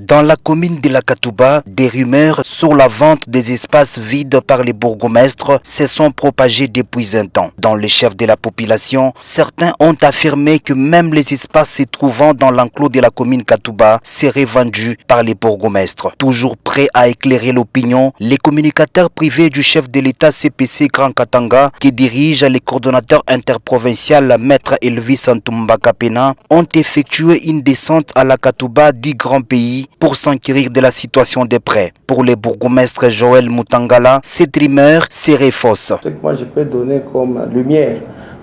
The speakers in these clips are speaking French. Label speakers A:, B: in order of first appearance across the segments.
A: Dans la commune de la Katouba, des rumeurs sur la vente des espaces vides par les bourgmestres se sont propagées depuis un temps. Dans le chef de la population, certains ont affirmé que même les espaces se trouvant dans l'enclos de la commune Katouba seraient vendus par les bourgmestres. Toujours prêts à éclairer l'opinion, les communicateurs privés du chef de l'État CPC Grand Katanga, qui dirige les coordonnateurs interprovincial Maître Elvis Antumba Kapena, ont effectué une descente à la Katouba du grand pays pour s'enquérir de la situation de près. Pour le bourgmestre Joël Mutangala, cette rumeur serait fausse.
B: Ce que moi je peux donner comme lumière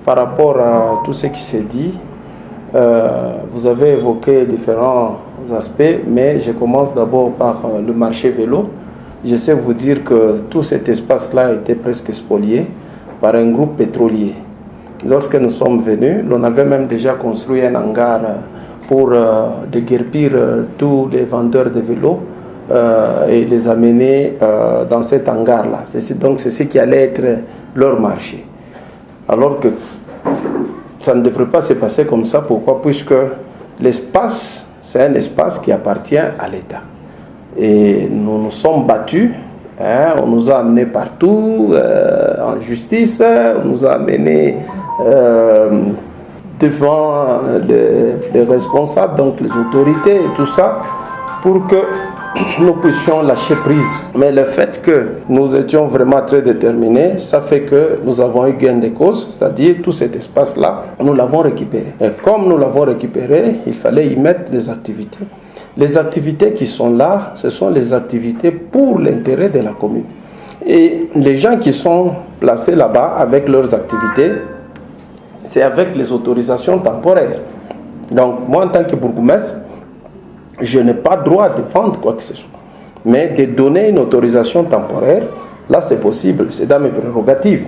B: par rapport à tout ce qui s'est dit, vous avez évoqué différents aspects, mais je commence d'abord par le marché vélo. Je sais vous dire que tout cet espace-là était presque spolié par un groupe pétrolier. Lorsque nous sommes venus, on avait même déjà construit un hangar pour déguerpir tous les vendeurs de vélos et les amener dans cet hangar-là. Donc c'est ce qui allait être leur marché. Alors que ça ne devrait pas se passer comme ça. Pourquoi? Puisque l'espace, c'est un espace qui appartient à l'État. Et nous nous sommes battus. On nous a amenés partout, en justice, on nous a amenés devant les responsables, donc les autorités et tout ça, pour que nous puissions lâcher prise. Mais le fait que nous étions vraiment très déterminés, ça fait que nous avons eu gain de cause, c'est-à-dire tout cet espace-là, nous l'avons récupéré. Et comme nous l'avons récupéré, il fallait y mettre des activités. Les activités qui sont là, ce sont les activités pour l'intérêt de la commune. Et les gens qui sont placés là-bas avec leurs activités, c'est avec les autorisations temporaires. Donc moi en tant que bourgmestre, je n'ai pas droit de vendre quoi que ce soit. Mais de donner une autorisation temporaire, là c'est possible, c'est dans mes prérogatives.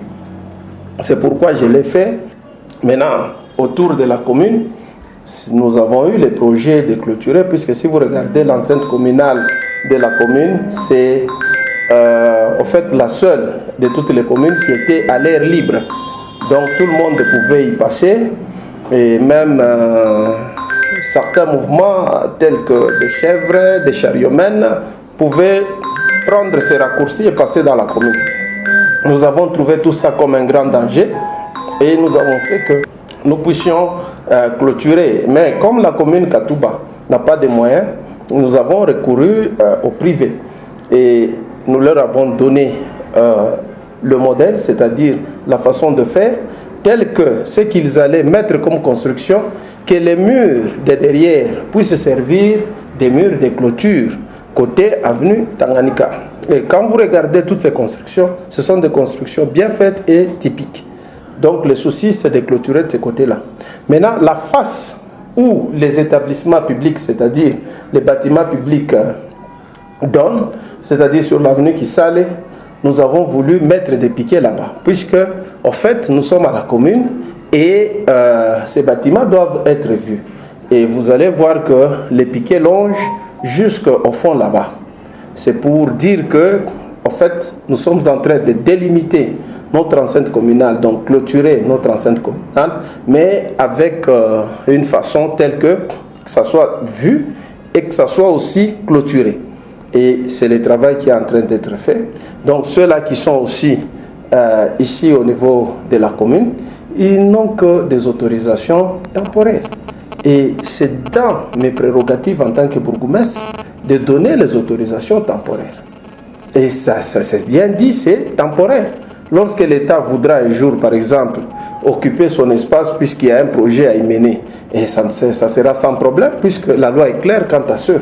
B: C'est pourquoi je l'ai fait. Maintenant, autour de la commune, nous avons eu les projets de clôturer, puisque si vous regardez l'enceinte communale de la commune, c'est en fait la seule de toutes les communes qui était à l'air libre. Donc tout le monde pouvait y passer, et même certains mouvements tels que des chèvres, des chariomènes pouvaient prendre ces raccourcis et passer dans la commune. Nous avons trouvé tout ça comme un grand danger et nous avons fait que nous puissions clôturer. Mais comme la commune Katouba n'a pas de moyens, nous avons recouru au privé et nous leur avons donné le modèle, c'est-à-dire la façon de faire, tel que ce qu'ils allaient mettre comme construction, que les murs de derrière puissent servir des murs de clôture côté avenue Tanganyika. Et quand vous regardez toutes ces constructions, ce sont des constructions bien faites et typiques. Donc le souci, c'est de clôturer de ce côté-là. Maintenant, la face où les établissements publics, c'est-à-dire les bâtiments publics donnent, c'est-à-dire sur l'avenue Kisale, nous avons voulu mettre des piquets là-bas, puisque, en fait, nous sommes à la commune et ces bâtiments doivent être vus. Et vous allez voir que les piquets longent jusqu'au fond là-bas. C'est pour dire que, en fait, nous sommes en train de délimiter notre enceinte communale, donc clôturer notre enceinte communale, mais avec une façon telle que ça soit vu et que ça soit aussi clôturé. Et c'est le travail qui est en train d'être fait. Donc ceux-là qui sont aussi ici au niveau de la commune, ils n'ont que des autorisations temporaires. Et c'est dans mes prérogatives en tant que bourgmestre de donner les autorisations temporaires. Et ça c'est bien dit, c'est temporaire. Lorsque l'État voudra un jour, par exemple, occuper son espace puisqu'il y a un projet à y mener, et ça sera sans problème puisque la loi est claire quant à ce.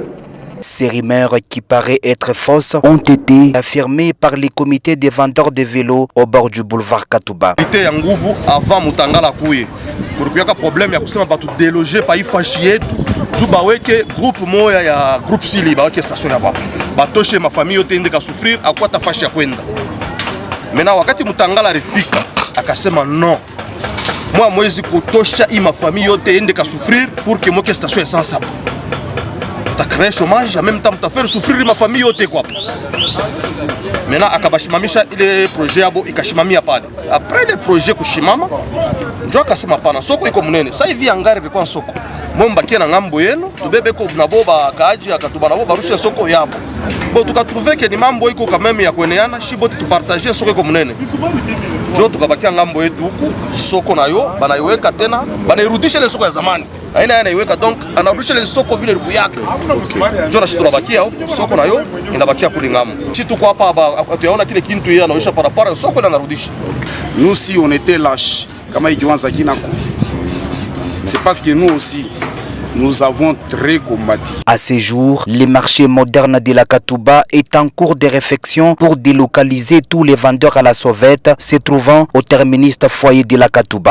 A: Ces rumeurs qui paraissent être fausses ont été affirmées par les comités des vendeurs de vélos au bord du boulevard Katouba.
C: Avant Mutangala Kouye, pour qu'il y ait un problème, il y a tout délogé, pas y fâcher tout baweke groupe moya ya groupe Sili baweke station ya baba. Batoshe ma famille yote indeka souffrir akwa tafashi ya kwenda. Maintenant wakati Mutangala alifika akasema non. Moi mwezi kutosha ma famille yote indeka souffrir pour que moke station sans sable. Tu as créé chômage, en même temps tu as fait souffrir ma famille yote quoi. Maintenant akabashimamisha ile projet yabo ikashimamia pale. Après le projet kushimama ndio akasema pana soko iko munene. Sasa hivi angari ilikuwa soko. Mombakie na ngambo yenu tubebe ko na boba kaaji akatuba na boba rusha soko yabo. Bo tukatrouver que ni mambo iko quand même ya kueneana shibote tupartager soko iko munene. Jo tukabakia ngambo yetu huku soko nayo banaiweka tena banairudisha ile soko ya zamani. Aina anaiweka donc anarudisha ile soko vile rubu yake. Jo na shitu bakia huku soko nayo inabakia kule ngambo. Chitu kwa hapa tuyaona kile kintu yeye anaosha parapara soko na anarudisha.
D: Nous si on était lâche kama ikianza kinako. C'est parce que nous aussi nous avons très combattu.
A: À ce jour, le marché moderne de la Katouba est en cours de réflexion pour délocaliser tous les vendeurs à la sauvette se trouvant au terminus foyer de la Katouba.